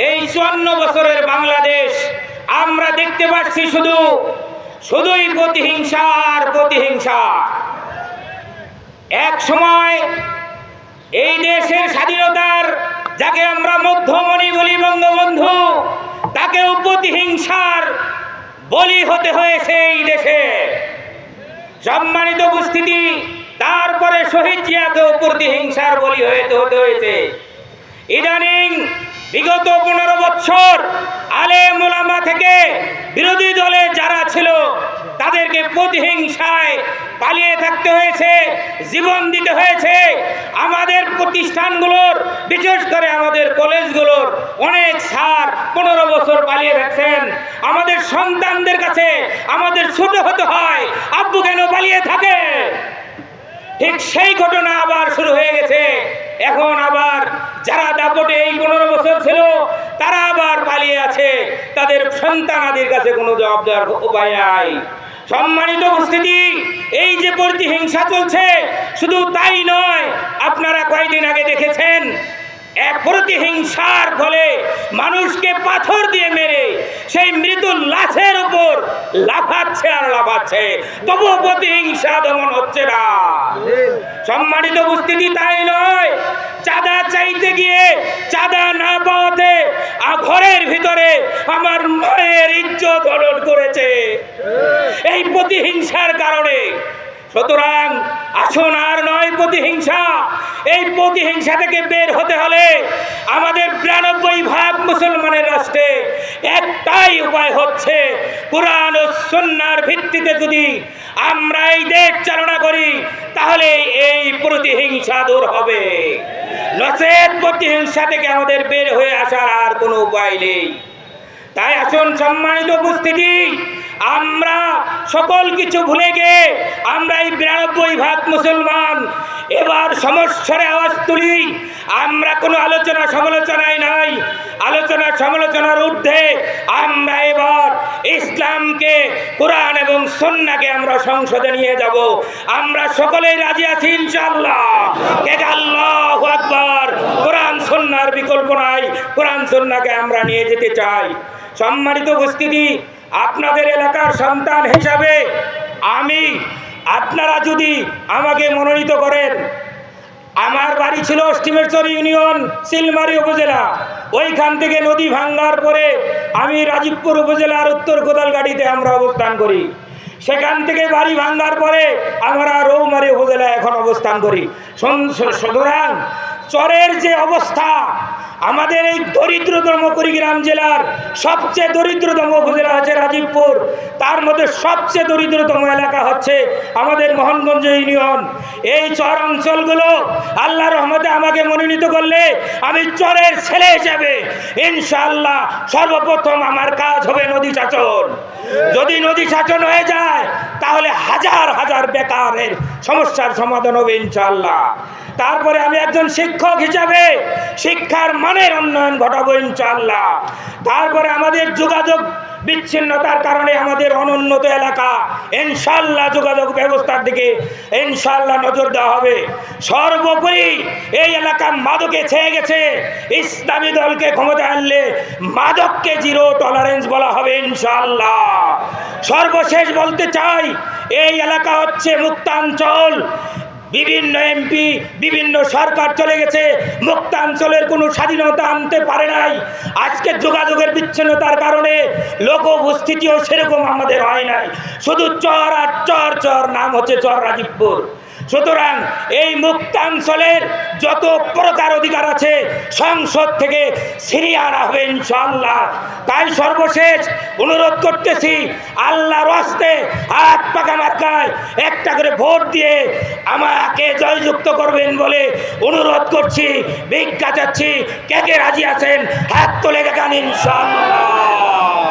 এই 54 বছরের বাংলাদেশ আমরা দেখতে পাচ্ছি শুধুই প্রতিহিংসা আর প্রতিহিংসা। এক সময় এই দেশের স্বাধীনতার যাকে আমরা মধ্যমণি বলি বঙ্গবন্ধু, তাকেও প্রতিহিংসার বলি হতে হয়েছে এই দেশে। সম্মানিত উপস্থিতি, তারপরে শহীদ জিয়াকেও প্রতিহিংসার বলি হতে হয়েছে। ইদানিং বিগত 15 বছর আলেম ওলামা থেকে বিরোধী দলে যারা ছিল তাদেরকে প্রতিহিংসায় পালিয়ে থাকতে হয়েছে, জীবন দিতে হয়েছে। আমাদের প্রতিষ্ঠানগুলোর, বিশেষ করে আমাদের কলেজগুলোর অনেক স্যার 15 বছর পালিয়ে থাকছেন। আমাদের সন্তানদের কাছে আমাদের ছোট হতে হয়, আব্বু কেন পালিয়ে থাকে? ঠিক সেই ঘটনা আবার শুরু হয়ে গেছে। এখন আবার যারা দাপটে এই 15 বছর ছিল তারা আবার পালিয়ে আছে, তাদের সন্তানাদের কাছে কোনো জবাব দেওয়ার উপায় নাই। সম্মানিত উপস্থিতি, এই যে প্রতিহিংসা চলছে, শুধু তাই নয়, আপনারা কয়েকদিন আগে দেখেছেন এক প্রতিহিংসার ফলে মানুষকে পাথর দিয়ে মেরে সেই মৃত লাশের উপর লাফাচ্ছে আর লাফাচ্ছে, তবুও প্রতিহিংসা দমন হচ্ছে না। সম্মানিত উপস্থিতি, তাই নয়, চাঁদা চাইতে গিয়ে চাঁদা না পাওয়াতে ঘরের ভিতরে আমার মায়ের ইজ্জত হরণ করেছে এই প্রতিহিংসার কারণে। সুতরাং আসুন আর নয় প্রতিহিংসা। এই প্রতিহিংসা থেকে বের হতে হলে আমাদের 92% মুসলমানের রাষ্ট্রে একটাই উপায় হচ্ছে, কুরআন ও সুন্নাহর ভিত্তিতে যদি আমরা এই দেশ চালনা করি তাহলে এই প্রতিহিংসা দূর হবে। নচেত প্রতিহিংসা থেকে আমাদের বের হয়ে আসার আর কোনো উপায় নেই। তাই আসুন সম্মানিত উপস্থিতি, আমরা সকল কিছু ভুলে গিয়ে আমরা এই 92% মুসলমান এবার সমস্যারে আওয়াজ তুলি। আমরা কোনো আলোচনা সমালোচনায় নাই, আলোচনা সমালোচনার ঊর্ধ্বে আমরা এবার ইসলামকে, কোরআন এবং সুন্নাহকে আমরা সংসদে নিয়ে যাব। আমরা সকলেই রাজি আছি ইনশাআল্লাহ। আল্লাহু আকবার। কোরআন সুন্নাহর বিকল্প নাই, কোরআন সুন্নাহকে আমরা নিয়ে যেতে চাই। সম্মানিত উপস্থিতি, আপনাদের এলাকার সন্তান হিসাবে আপনারা যদি আমাকে মনোনীত করেন, আমার বাড়ি ছিল অষ্টিমেশ্বর ইউনিয়ন, সিলমারি উপজেলা। ওইখান থেকে নদী ভাঙ্গার পরে আমি রাজীবপুর উপজেলার উত্তর কোদালগাড়িতে আমরা অবস্থান করি। সেখান থেকে বাড়ি ভাঙ্গার পরে আমরা রৌমারী উপজেলায় এখন অবস্থান করি। সুতরাং চরের যে অবস্থা, আমাদের এই দরিদ্রতম কুড়িগ্রাম জেলার সবচেয়ে দরিদ্রতম উপজেলা হচ্ছে রাজীবপুর, তার মধ্যে সবচেয়ে দরিদ্রতম এলাকা হচ্ছে আমাদের মোহনগঞ্জ ইউনিয়ন। এই চর অঞ্চলগুলো আল্লাহর রহমতে আমাকে মনোনীত করলে আমি চরের ছেলে হিসাবে ইনশাআল্লাহ সর্বপ্রথম আমার কাজ হবে নদী শাসন। যদি নদী শাসন হয়ে যায় তাহলে হাজার হাজার বেকারের সমস্যার সমাধান হবে ইনশাআল্লাহ। তারপরে আমি একজন শিক্ষক হিসাবে শিক্ষার মানের উন্নয়ন ঘটাবো ইনশাআল্লাহ। তারপরে আমাদের যোগাযোগ বিচ্ছিন্নতার কারণে আমাদের অনুন্নত এলাকা, ইনশাআল্লাহ যোগাযোগ ব্যবস্থার দিকে ইনশাআল্লাহ নজর দেওয়া হবে। সর্বোপরি এই এলাকা মাদকে ছেয়ে গেছে, ইসলামী দলকে ক্ষমতা আনলে মাদককে জিরো টলারেন্স বলা হবে ইনশাআল্লাহ। সর্বশেষ বলতে চাই, এই এলাকা হচ্ছে মুক্তাঞ্চল। বিভিন্ন এমপি, বিভিন্ন সরকার চলে গেছে, মুক্তাঞ্চলের কোনো স্বাধীনতা আনতে পারে নাই। আজকে যোগাযোগের বিচ্ছিন্নতার কারণে লোক উপস্থিতিও সেরকম আমাদের হয় নাই, শুধু চর আর চর চর, নাম হচ্ছে চর রাজীবপুর। সুতরাং এই মুক্তাঞ্চলের যত প্রকার অধিকার আছে সংসদ থেকে ছিনিয়ে আনা হবে ইনশাআল্লাহ। তাই সর্বশেষ অনুরোধ করতেছি, আল্লাহর রাস্তে হাত পাকা মার্কায় একটা করে ভোট দিয়ে আমাকে জয়যুক্ত করবেন বলে অনুরোধ করছি, ভিক্ষা চাচ্ছি। কে কে রাজি আছেন হাত তুলে দেখান ইনশাআল্লাহ।